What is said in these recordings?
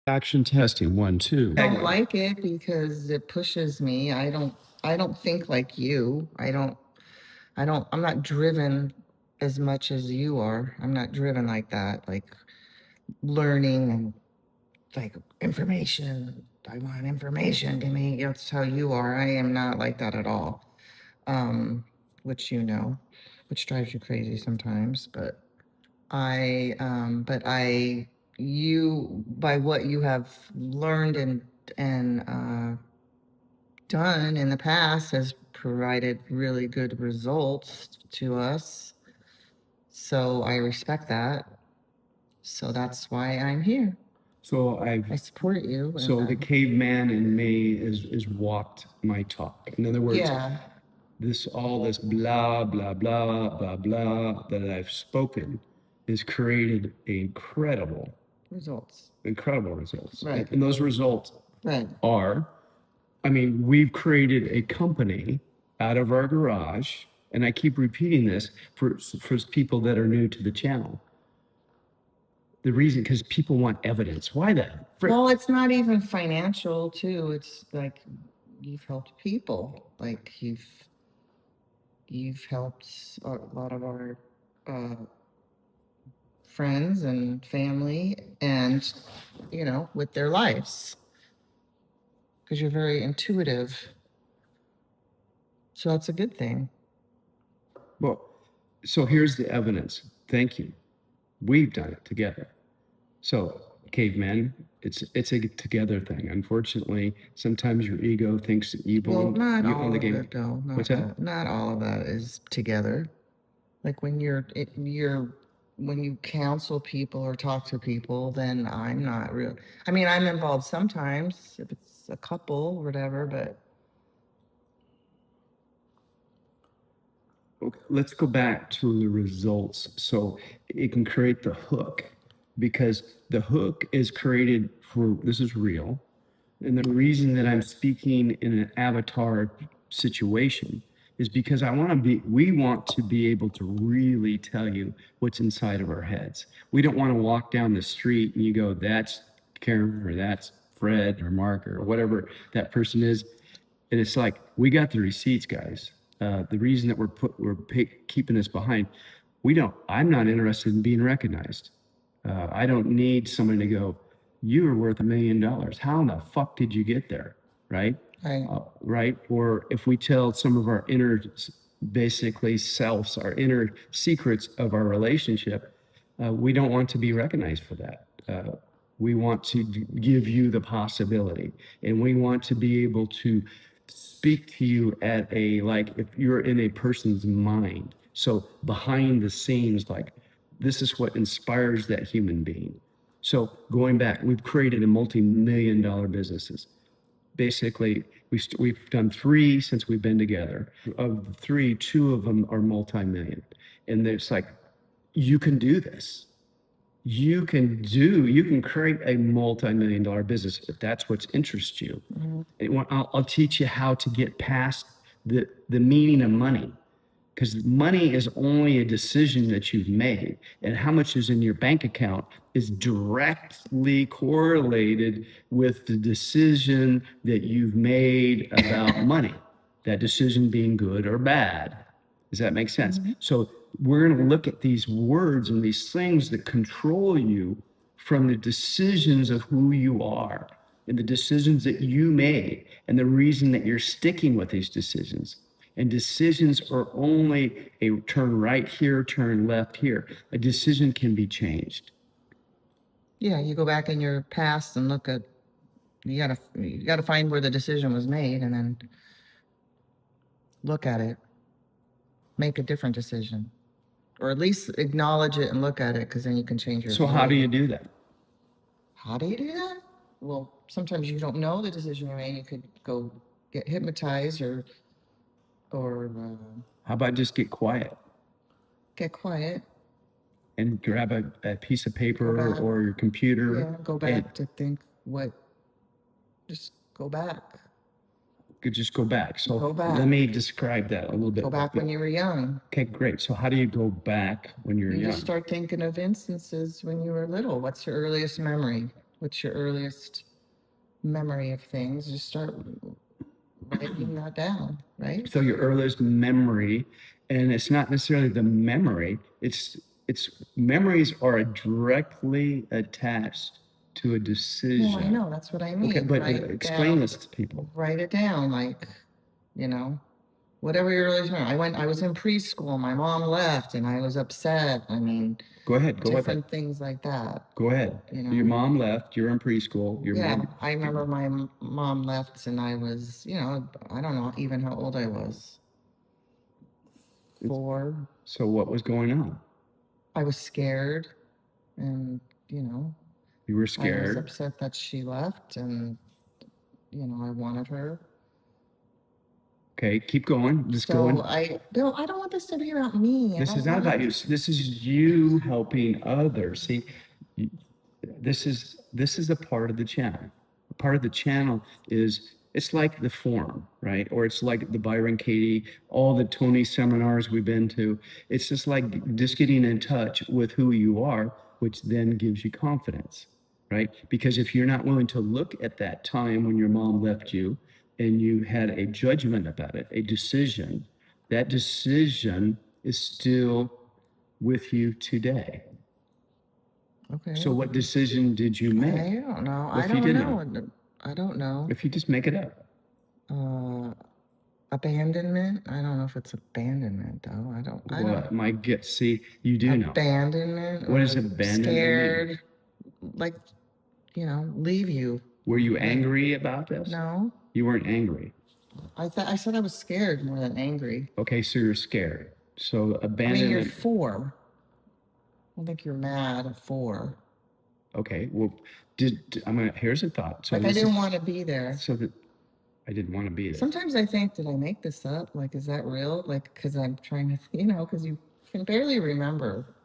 Action testing, 1, 2. I don't like it because it pushes me. I don't think like you. I'm not driven as much as you are. I'm not driven like that, like learning and like information. I want information. Give me, that's how you are. I am not like that at all. Which you know, which drives you crazy sometimes, but you, by what you have learned and done in the past, has provided really good results to us. So I respect that. So that's why I'm here. So I support you. So the caveman in me is walked my talk. In other words, yeah, all this blah blah blah blah blah that I've spoken has created incredible results. results. Right. And those results Right. are, I mean, we've created a company out of our garage, and I keep repeating this for people that are new to the channel. The reason, because people want evidence. Why the frick? Well, it's not even financial, too. It's like you've helped people. Like you've helped a lot of our uh, friends and family, and with their lives, because you're very intuitive. So that's a good thing. Well, so here's the evidence. Thank you. We've done it together. So, cavemen, it's a together thing. Unfortunately, sometimes your ego thinks that you Well, belong. not you all own the of game. it, though. What's that? Not all of that is together. Like when when you counsel people or talk to people, then I'm not real. I mean, I'm involved sometimes if it's a couple or whatever, but Okay, let's go back to the results so it can create the hook, because the hook is created for this is real. And the reason that I'm speaking in an avatar situation is because we want to be able to really tell you what's inside of our heads. We don't want to walk down the street and you go, that's Karen or that's Fred or Mark or whatever that person is. And it's like, we got the receipts, guys. The reason that we're keeping this behind, I'm not interested in being recognized. I don't need someone to go, you are worth $1 million. How in the fuck did you get there? Right. right. Right. Or if we tell some of our inner, basically selves, our inner secrets of our relationship, we don't want to be recognized for that. We want to give you the possibility, and we want to be able to speak to you at like if you're in a person's mind. So behind the scenes, like this is what inspires that human being. So going back, we've created a multi-million-dollar businesses. Basically, we've done 3 since we've been together. Of the 3, 2 of them are multi-million, and it's like, you can do this. You can create a multi-million-dollar business if that's what interests you. Mm-hmm. I'll teach you how to get past the meaning of money, because money is only a decision that you've made, and how much is in your bank account is directly correlated with the decision that you've made about money, that decision being good or bad. Does that make sense? Mm-hmm. So we're going to look at these words and these things that control you from the decisions of who you are and the decisions that you made and the reason that you're sticking with these decisions. And decisions are only a turn right here, turn left here. A decision can be changed. Yeah, you go back in your past and look at, you gotta find where the decision was made and then look at it, make a different decision, or at least acknowledge it and look at it, because then you can change your. So how do you do that? How do you do that? Well, sometimes you don't know the decision you made. You could go get hypnotized or how about just get quiet? Get quiet. And grab a piece of paper or your computer. Yeah, go back to think just go back. Could just go back. So go back. Let me describe that a little bit. Go back when you were young. Okay, great. So how do you go back when you're young? You just start thinking of instances when you were little. What's your earliest memory? what's your earliest memory of things, just start writing that down, right? So your earliest memory, and it's not necessarily the memory, it's memories are directly attached to a Well, I decision. know, that's what I Okay, mean. but Write explain down, this to people. write it down, like, you know, whatever your earliest memory. I was in preschool, my mom left, and I was upset. I mean, Go ahead, go with it. different things like that. Go ahead. You Your know, mom left, you're in preschool, your yeah, mom, I remember my mom left, and I was, I don't know even how old I was. 4. so what was going on? I was scared, and you know, You were I was scared. upset that she left, and I wanted her. Okay, keep going. Just So going. Bill, I don't want this to be about me. I This don't is not want about it. you. This is you helping others. See, you- this is a part of the channel. A part of the channel is it's like the forum, right? Or it's like the Byron Katie, all the Tony seminars we've been to. It's just like just getting in touch with who you are, which then gives you confidence, right? Because if you're not willing to look at that time when your mom left you and you had a judgment about it, a decision, that decision is still with you today. Okay. So what decision did you make? I don't know. What I if you don't didn't know. know? I don't know. If you just make it up? Uh, Abandonment. I don't know if it's abandonment though. I Well, don't. my guess, see, you do know. Abandonment What does or abandonment mean? scared, like leave you. Were you Like, angry about this? no. You weren't angry. I said I was scared more than angry. Okay, so you're scared. So I mean, you're abandonment. 4. I don't think you're mad at 4. Okay, well, here's a thought. So Like I this didn't is want to be there. so that I didn't want to be there. Sometimes I think, did I make this up? Like, is that real? Like, because I'm trying to, because you can barely remember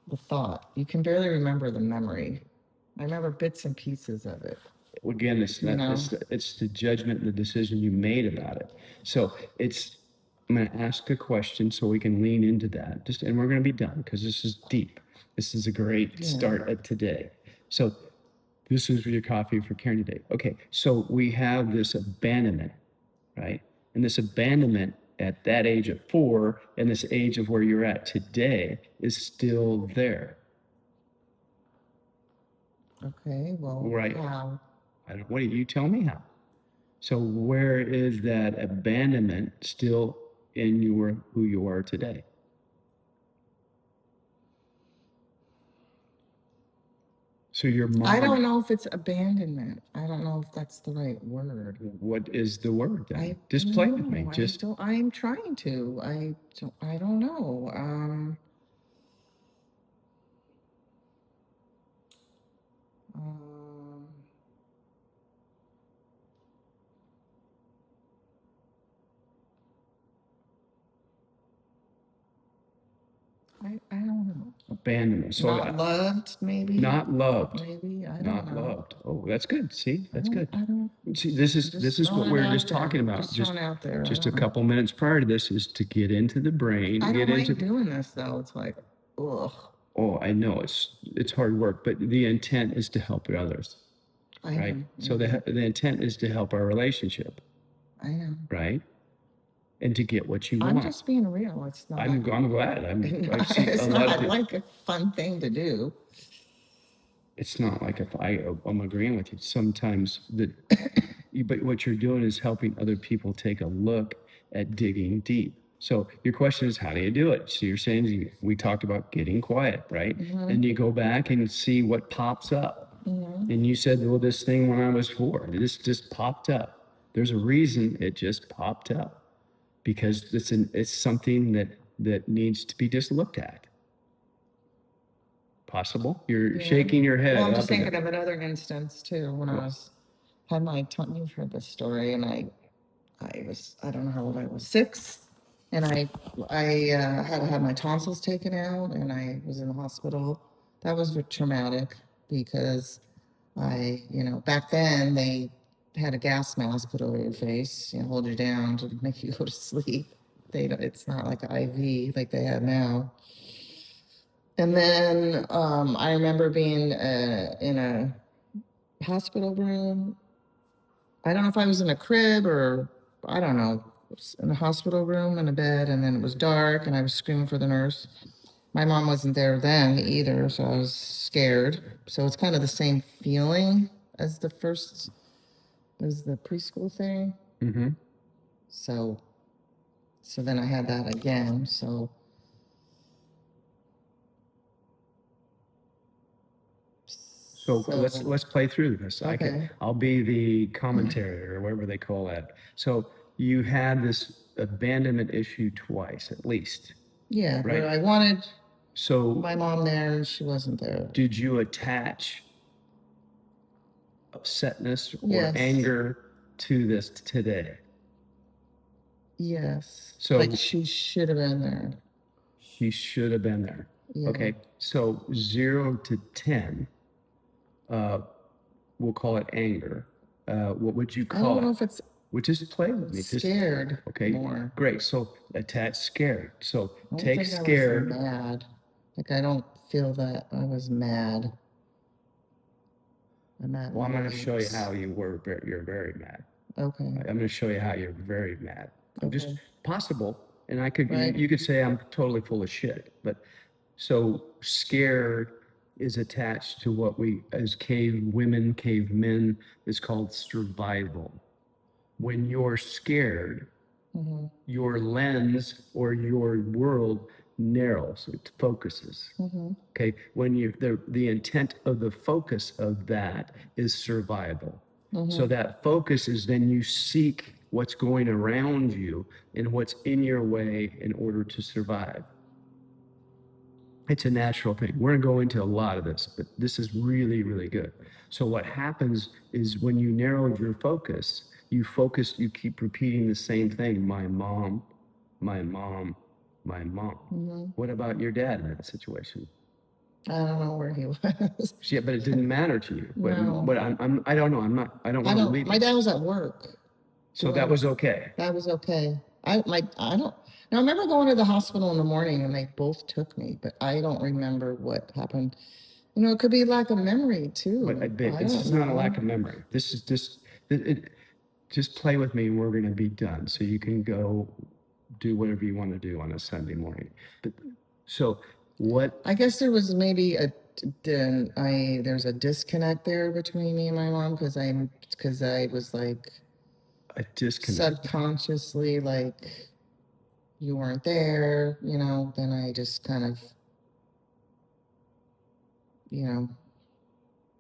the thought. You can barely remember the memory. I remember bits and pieces of it. Again, it's the judgment and the decision you made about it. So I'm going to ask a question so we can lean into that. And we're going to be done because this is deep. This is a great start at today. So this is your coffee for Karen today. Okay, so we have this abandonment, right? And this abandonment at that age of 4 and this age of where you're at today is still there. Okay, well, Right. how? What do you tell me how? So where is that abandonment still in who you are today? So your mom. I don't know if it's abandonment. I don't know if that's the right word. What is the word then? I Just don't play know. with me. Just I'm trying to. I don't know. Um, I don't know. abandonment. So Not loved, maybe. not loved. Maybe I don't Not know. loved. Oh, that's good. See, that's good. I don't. See, this is what throwing we it were out just there. talking about. Just throwing it out there. I Just a don't know. couple minutes prior to this is to get into the brain. I Get don't into. like doing this though. It's like, ugh. Oh, I know it's hard work, but the intent is to help others, I right? know. So the intent is to help our relationship, I know. right? And to get what you I'm want. just being real. It's not. I'm glad. I see It's a lot not of like a fun thing to do. it's not like if I'm agreeing with you. Sometimes but what you're doing is helping other people take a look at digging deep. So your question is, how do you do it? So you're saying we talked about getting quiet, right? And you go back and see what pops up. And you said, well, this thing when I was 4, this just popped up. There's a reason it just popped up because it's something that needs to be just looked at. Possible? You're shaking your head. Well, I'm just up and thinking down. of another instance too. When I had my you've heard this story, and I don't know how old I was, 6, and I had to have my tonsils taken out, and I was in the hospital. That was traumatic because back then they had a gas mask put over your face, hold you down to make you go to sleep. It's not like an IV like they have now. And then I remember being in a hospital room. I don't know if I was in a crib or I don't know, in a hospital room in a bed, and then it was dark, and I was screaming for the nurse. My mom wasn't there then either, so I was scared. So it's kind of the same feeling as the preschool thing. Mm-hmm. So then I had that again. So let's play through this. Okay. I'll be the commentary or whatever they call that. So you had this abandonment issue twice, at least. Yeah, Right. where I wanted So my mom there and she wasn't there. did you attach upsetness or Yes. anger to this today? Yes. So- Like she should have been there. She should have been there. Yeah. Okay. So 0 to 10, we'll call it anger. What would you I call don't know it? if it's Well, just play with me. Just, scared okay. more. Great. So attach scared. So I don't take think scared. I was mad. Like I don't feel that I was mad. Well, I'm going to show you how you're very mad. Okay. I'm going to show you how you're very mad. I'm just Okay. possible, and I could Right. you could say I'm totally full of shit, but so scared is attached to what we as cavemen is called survival. When you're scared, Mm-hmm. your lens or your world narrows, it focuses. Mm-hmm. Okay, when you the intent of the focus of that is survival. Mm-hmm. So that focus is then you seek what's going around you and what's in your way in order to survive. It's a natural thing. We're going to go into a lot of this, but this is really, really good. So what happens is when you narrow your focus, you keep repeating the same thing. My mom, my mom, my mom. Mm-hmm. What about your dad in that situation? I don't know where he was. Yeah, but it didn't matter to you. No. But I don't know. I don't want to leave My you. dad was at work. So that was okay. That was okay. I don't. Now I remember going to the hospital in the morning and they both took me, but I don't remember what happened. You know, it could be lack of memory too. But it's don't just not a know. lack of memory. This is just play with me and we're going to be done. So you can go do whatever you want to do on a Sunday morning. But so what? I guess there was maybe there's a disconnect there between me and my mom because I was like A disconnect. subconsciously like you weren't there, you know, then I just kind of, you know,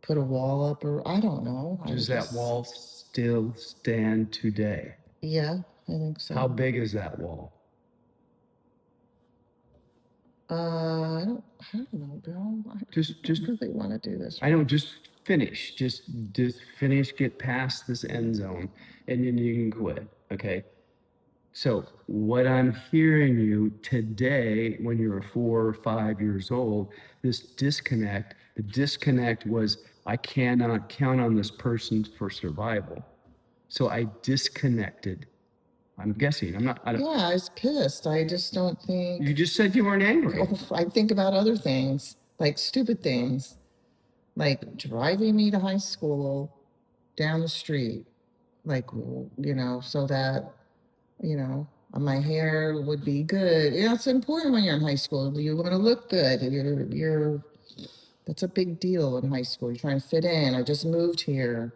put a wall up or I don't know. Does that wall still stand today? Yeah, I think so. How big is that wall? I don't know, Bill. Just really want to do this. I don't just finish. Just finish, get past this end zone, and then you can quit. Okay. So what I'm hearing you today, when you were 4 or 5 years old, this disconnect, the disconnect was I cannot count on this person for survival. So I disconnected. I'm guessing. I'm not. I don't, Yeah, I was pissed. I just don't think. You just said you weren't angry. I think about other things, like stupid things, like driving me to high school down the street, like, you know, so that, you know, my hair would be good. You know, it's important when you're in high school. You want to look good. That's a big deal in high school. You're trying to fit in. I just moved here,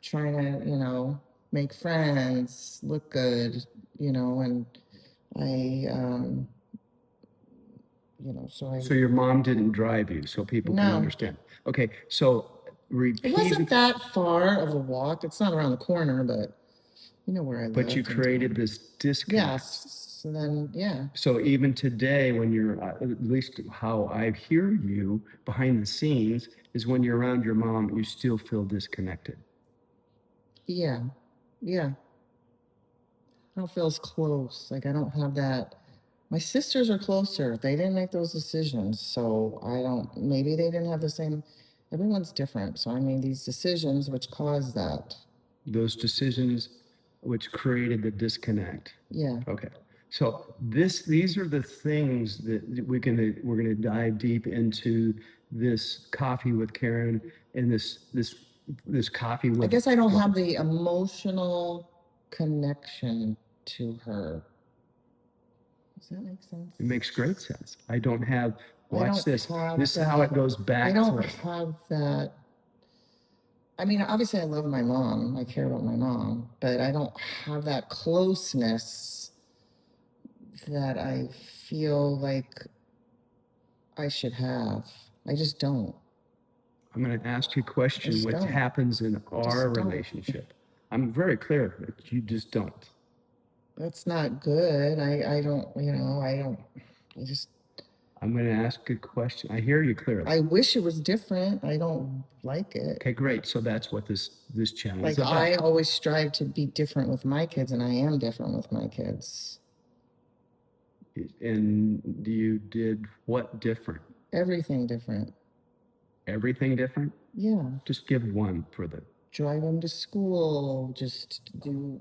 trying to, you know, make friends, look good, you know, and you know, So your mom didn't drive you, so people can No. understand. Okay, so It wasn't that far of a walk. It's not around the corner, but you know where I live. But you created this disconnect. Yes. So then, yeah. So even today, when you're, at least how I hear you behind the scenes, is when you're around your mom, you still feel disconnected. Yeah. Yeah. I don't feel as close. Like I don't have that. My sisters are closer. They didn't make those decisions. So I don't, maybe they didn't have the same, everyone's different. So I mean, these decisions which caused that. Those decisions which created the disconnect. Yeah. Okay. So these are the things that we're gonna dive deep into this coffee with Karen and this coffee I with. guess I don't have the emotional connection to her. Does that make sense? It makes great sense. I don't have. I Watch don't this. have This is how it that. goes I back don't to. have that. I mean, obviously, I love my mom. I care about my mom, but I don't have that closeness that I feel like I should have. I just don't. I'm going to ask you a I question. just What don't. happens in I our just don't. relationship? I'm very clear that you just don't. That's not good. I don't, I don't, I just, I'm going to ask a question. I hear you clearly. I wish it was different. I don't like it. Okay, great. So that's what this channel is Like, about. I always strive to be different with my kids, and I am different with my kids. And you did what different? Everything different. Everything different? Yeah. Just give one for the. Drive them to school, just do,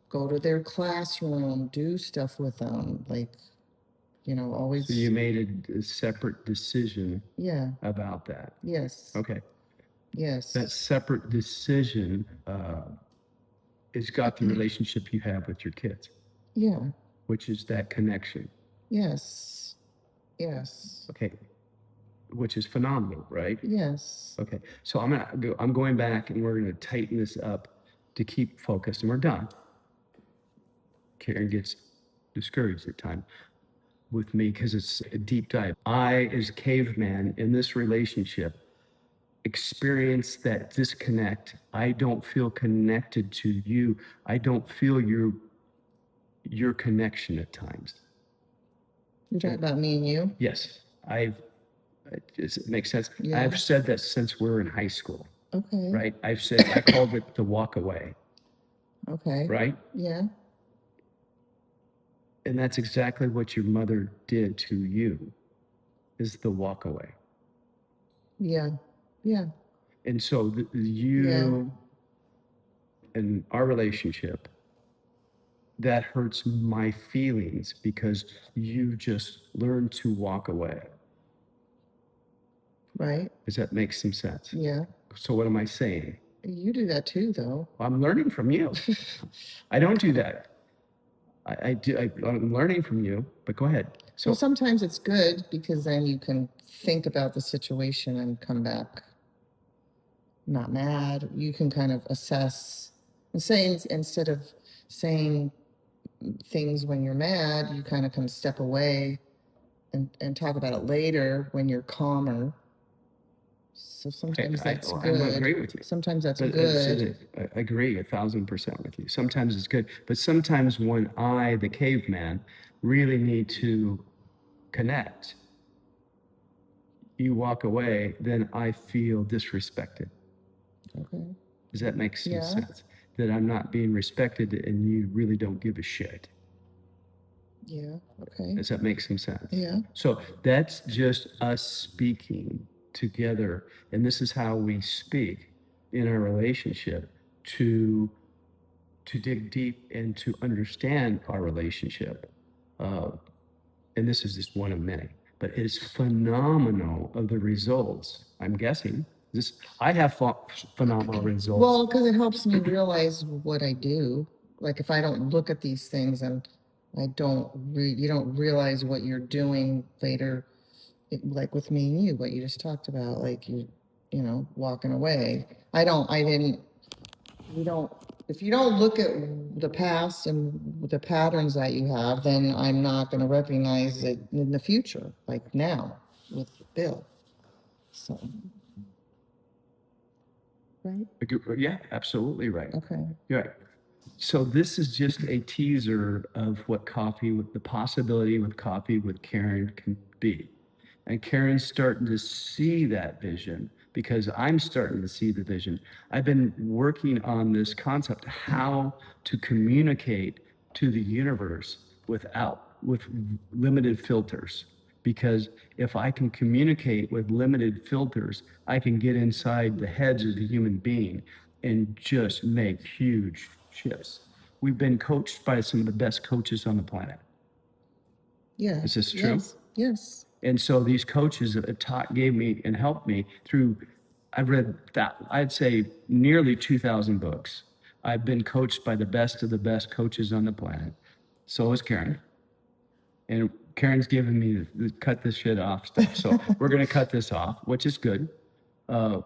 go to their classroom, do stuff with them. Like, always. So you made a separate decision Yeah. about that. Yes. Okay. Yes. That separate decision has got the relationship you have with your kids, Yeah. which is that connection. Yes. Yes. Okay. Which is phenomenal, right? Yes. Okay. So I'm going back and we're gonna tighten this up to keep focused, and we're done. Karen gets discouraged at times with me because it's a deep dive. I, as caveman in this relationship, experience that disconnect. I don't feel connected to you. I don't feel your connection at times. You're talking about me and you? Yes, does it make sense? Yeah. I've said that since we were in high school, Okay. right? I called it the walk away, Okay. right? Yeah. And that's exactly what your mother did to you, is the walk away. Yeah. Yeah. And so you and our relationship, that hurts my feelings because you just learned to walk away. Right. Does that make some sense? Yeah. So what am I saying? You do that too, though. I'm learning from you. I don't do that. I'm learning from you, but go ahead. So Well, sometimes it's good because then you can think about the situation and come back not mad. You can kind of assess and say, instead of saying things when you're mad, you kind of can step away and talk about it later when you're calmer. So sometimes that's I good. agree with you. Sometimes that's But good. I agree 1,000% with you. Sometimes it's good, but sometimes when I, the caveman, really need to connect, you walk away, then I feel disrespected. Okay. Does that make some Yeah. sense? That I'm not being respected and you really don't give a shit. Yeah. Okay. Does that make some sense? Yeah. So that's just us speaking together. And this is how we speak in our relationship to dig deep and to understand our relationship. And this is just one of many, but it's phenomenal of the results. I'm guessing this, I have phenomenal results. Well, because it helps me realize what I do. Like if I don't look at these things and I don't, you don't realize what you're doing later, like with me and you, what you just talked about, like walking away. I didn't, you don't, if you don't look at the past and the patterns that you have, then I'm not going to recognize it in the future, like now with Bill. So, right? Yeah, absolutely right. Okay. You're right. So this is just a teaser of what the possibility with coffee with Karen can be. And Karen's starting to see that vision because I'm starting to see the vision. I've been working on this concept, how to communicate to the universe with limited filters. Because if I can communicate with limited filters, I can get inside the heads of the human being and just make huge shifts. we've been coached by some of the best coaches on the planet. Yeah. Is this true? Yes. Yes. And so these coaches have taught, gave me, and helped me through. I've read that, I'd say, nearly 2,000 books. I've been coached by the best of the best coaches on the planet. So is Karen. And Karen's giving me the cut this shit off stuff. So we're going to cut this off, which is good. That's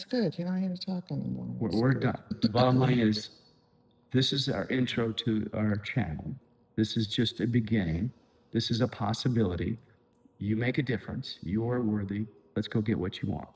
good. You don't need to talk anymore. We're done. The bottom line is, this is our intro to our channel. This is just a beginning. This is a possibility. You make a difference. You are worthy. Let's go get what you want.